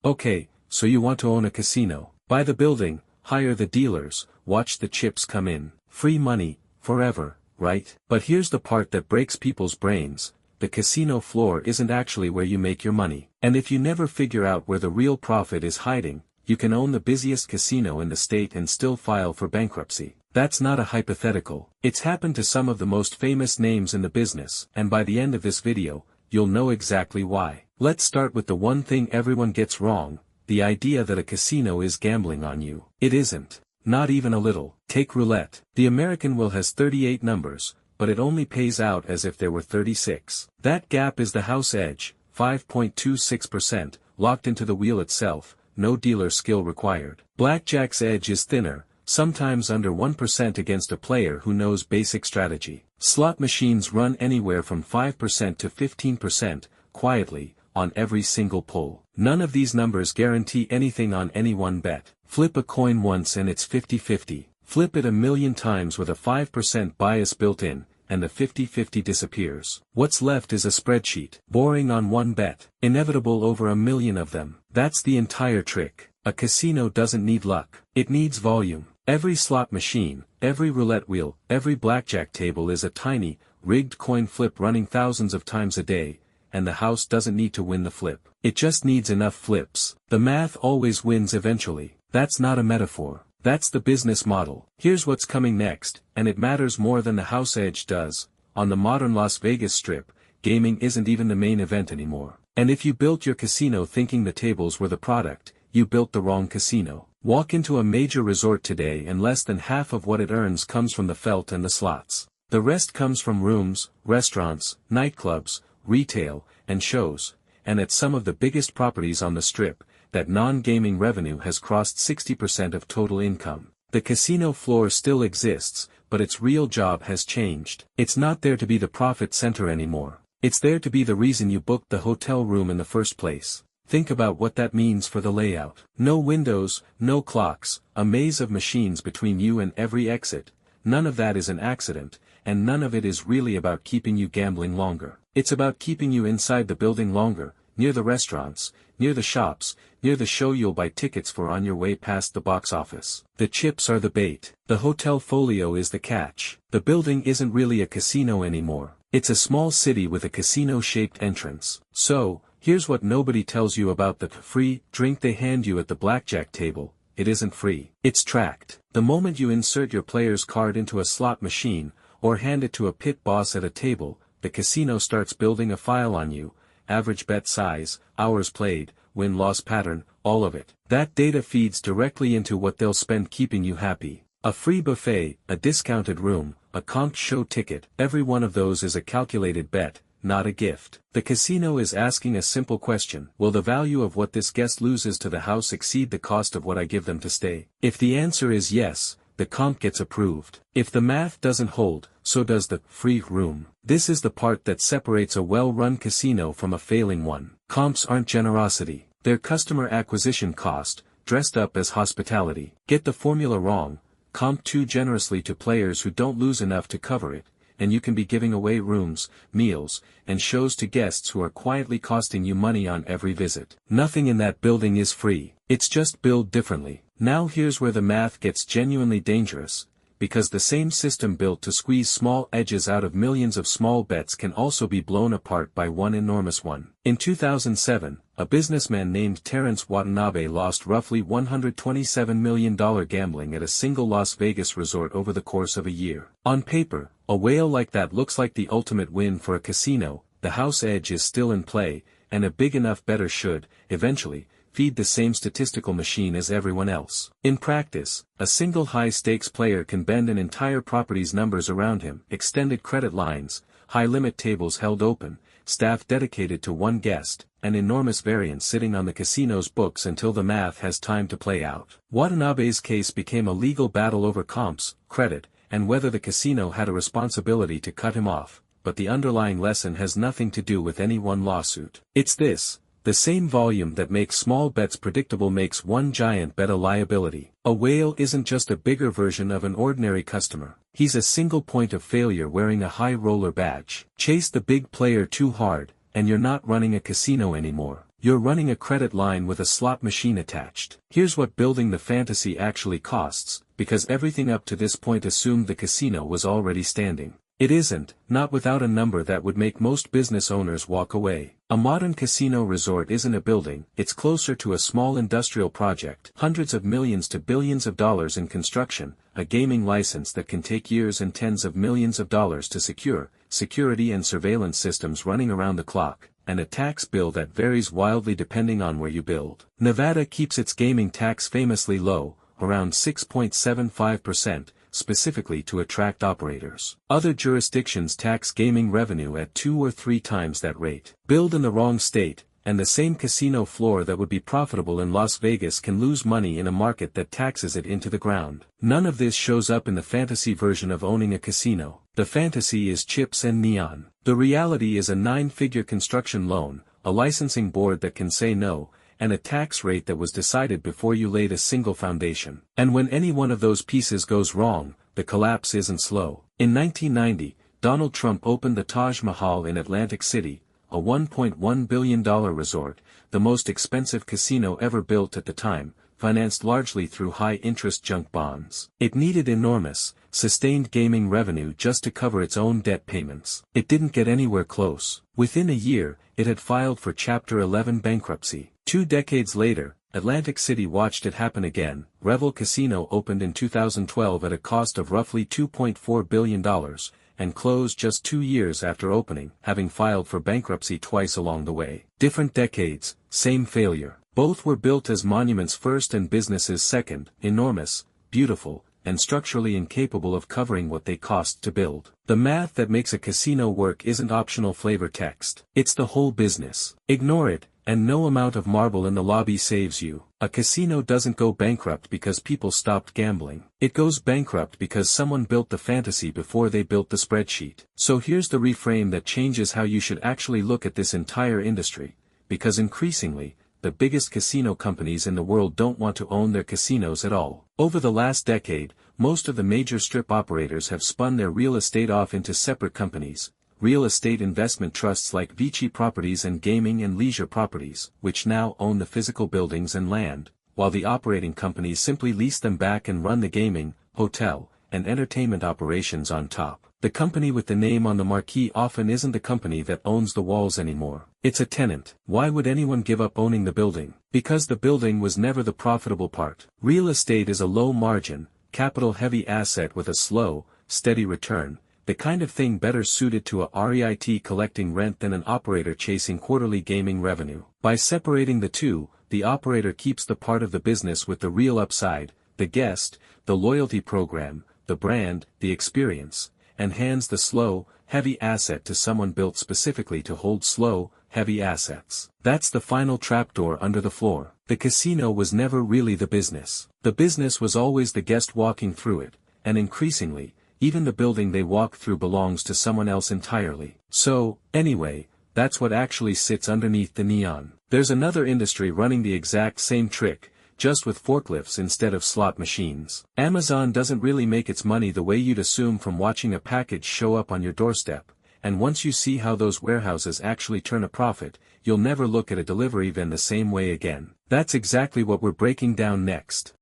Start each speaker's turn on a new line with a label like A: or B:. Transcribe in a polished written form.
A: Okay, so you want to own a casino. Buy the building, hire the dealers, watch the chips come in. Free money, forever, right? But here's the part that breaks people's brains. The casino floor isn't actually where you make your money. And if you never figure out where the real profit is hiding, you can own the busiest casino in the state and still file for bankruptcy. That's not a hypothetical. It's happened to some of the most famous names in the business, and by the end of this video, you'll know exactly why. Let's start with the one thing everyone gets wrong, the idea that a casino is gambling on you. It isn't. Not even a little. Take roulette. The American wheel has 38 numbers, but it only pays out as if there were 36. That gap is the house edge, 5.26%, locked into the wheel itself, no dealer skill required. Blackjack's edge is thinner, sometimes under 1% against a player who knows basic strategy. Slot machines run anywhere from 5% to 15%, quietly, on every single pull. None of these numbers guarantee anything on any one bet. Flip a coin once and it's 50-50. Flip it a million times with a 5% bias built in, and the 50-50 disappears. What's left is a spreadsheet. Boring on one bet. Inevitable over a million of them. That's the entire trick. A casino doesn't need luck. It needs volume. Every slot machine, every roulette wheel, every blackjack table is a tiny, rigged coin flip running thousands of times a day, and the house doesn't need to win the flip. It just needs enough flips. The math always wins eventually. That's not a metaphor. That's the business model. Here's what's coming next, and it matters more than the house edge does. On the modern Las Vegas Strip, gaming isn't even the main event anymore. And if you built your casino thinking the tables were the product, you built the wrong casino. Walk into a major resort today and less than half of what it earns comes from the felt and the slots. The rest comes from rooms, restaurants, nightclubs, retail, and shows. And at some of the biggest properties on the Strip, that non-gaming revenue has crossed 60% of total income. The casino floor still exists, but its real job has changed. It's not there to be the profit center anymore. It's there to be the reason you booked the hotel room in the first place. Think about what that means for the layout. No windows, no clocks, a maze of machines between you and every exit. None of that is an accident, and none of it is really about keeping you gambling longer. It's about keeping you inside the building longer, near the restaurants, near the shops, near the show you'll buy tickets for on your way past the box office. The chips are the bait. The hotel folio is the catch. The building isn't really a casino anymore. It's a small city with a casino-shaped entrance. So, here's what nobody tells you about the free drink they hand you at the blackjack table. It isn't free. It's tracked. The moment you insert your player's card into a slot machine, or hand it to a pit boss at a table, the casino starts building a file on you. Average bet size, hours played, win-loss pattern, all of it. That data feeds directly into what they'll spend keeping you happy. A free buffet, a discounted room, a comped show ticket, every one of those is a calculated bet, not a gift. The casino is asking a simple question: will the value of what this guest loses to the house exceed the cost of what I give them to stay? If the answer is yes, the comp gets approved. If the math doesn't hold, so does the free room. This is the part that separates a well-run casino from a failing one. Comps aren't generosity. They're customer acquisition cost, dressed up as hospitality. Get the formula wrong, comp too generously to players who don't lose enough to cover it, and you can be giving away rooms, meals, and shows to guests who are quietly costing you money on every visit. Nothing in that building is free. It's just billed differently. Now here's where the math gets genuinely dangerous, because the same system built to squeeze small edges out of millions of small bets can also be blown apart by one enormous one. In 2007, a businessman named Terrence Watanabe lost roughly $127 million gambling at a single Las Vegas resort over the course of a year. On paper, a whale like that looks like the ultimate win for a casino. The house edge is still in play, and a big enough bettor should, eventually, feed the same statistical machine as everyone else. In practice, a single high-stakes player can bend an entire property's numbers around him: extended credit lines, high-limit tables held open, staff dedicated to one guest, an enormous variance sitting on the casino's books until the math has time to play out. Watanabe's case became a legal battle over comps, credit, and whether the casino had a responsibility to cut him off, but the underlying lesson has nothing to do with any one lawsuit. It's this: the same volume that makes small bets predictable makes one giant bet a liability. A whale isn't just a bigger version of an ordinary customer. He's a single point of failure wearing a high roller badge. Chase the big player too hard, and you're not running a casino anymore. You're running a credit line with a slot machine attached. Here's what building the fantasy actually costs, because everything up to this point assumed the casino was already standing. It isn't, not without a number that would make most business owners walk away. A modern casino resort isn't a building, it's closer to a small industrial project. Hundreds of millions to billions of dollars in construction, a gaming license that can take years and tens of millions of dollars to secure, security and surveillance systems running around the clock, and a tax bill that varies wildly depending on where you build. Nevada keeps its gaming tax famously low, around 6.75%. Specifically to attract operators. Other jurisdictions tax gaming revenue at 2 or 3 times that rate. Build in the wrong state, and the same casino floor that would be profitable in Las Vegas can lose money in a market that taxes it into the ground. None of this shows up in the fantasy version of owning a casino. The fantasy is chips and neon. The reality is a 9-figure construction loan, a licensing board that can say no, and a tax rate that was decided before you laid a single foundation. And when any one of those pieces goes wrong, the collapse isn't slow. In 1990, Donald Trump opened the Taj Mahal in Atlantic City, a $1.1 billion resort, the most expensive casino ever built at the time, financed largely through high-interest junk bonds. It needed enormous, sustained gaming revenue just to cover its own debt payments. It didn't get anywhere close. Within a year, it had filed for Chapter 11 bankruptcy. 2 decades later, Atlantic City watched it happen again. Revel Casino opened in 2012 at a cost of roughly $2.4 billion, and closed just 2 years after opening, having filed for bankruptcy twice along the way. Different decades, same failure. Both were built as monuments first and businesses second, enormous, beautiful, and structurally incapable of covering what they cost to build. The math that makes a casino work isn't optional flavor text. It's the whole business. Ignore it, and no amount of marble in the lobby saves you. A casino doesn't go bankrupt because people stopped gambling. It goes bankrupt because someone built the fantasy before they built the spreadsheet. So here's the reframe that changes how you should actually look at this entire industry, because increasingly, the biggest casino companies in the world don't want to own their casinos at all. Over the last decade, most of the major strip operators have spun their real estate off into separate companies, real estate investment trusts like Vici Properties and Gaming and Leisure Properties, which now own the physical buildings and land, while the operating companies simply lease them back and run the gaming, hotel, and entertainment operations on top. The company with the name on the marquee often isn't the company that owns the walls anymore. It's a tenant. Why would anyone give up owning the building? Because the building was never the profitable part. Real estate is a low-margin, capital-heavy asset with a slow, steady return, the kind of thing better suited to a REIT collecting rent than an operator chasing quarterly gaming revenue. By separating the two, the operator keeps the part of the business with the real upside, the guest, the loyalty program, the brand, the experience, and hands the slow, heavy asset to someone built specifically to hold slow, heavy assets. That's the final trapdoor under the floor. The casino was never really the business. The business was always the guest walking through it, and increasingly, even the building they walk through belongs to someone else entirely. So, anyway, that's what actually sits underneath the neon. There's another industry running the exact same trick, just with forklifts instead of slot machines. Amazon doesn't really make its money the way you'd assume from watching a package show up on your doorstep, and once you see how those warehouses actually turn a profit, you'll never look at a delivery van the same way again. That's exactly what we're breaking down next.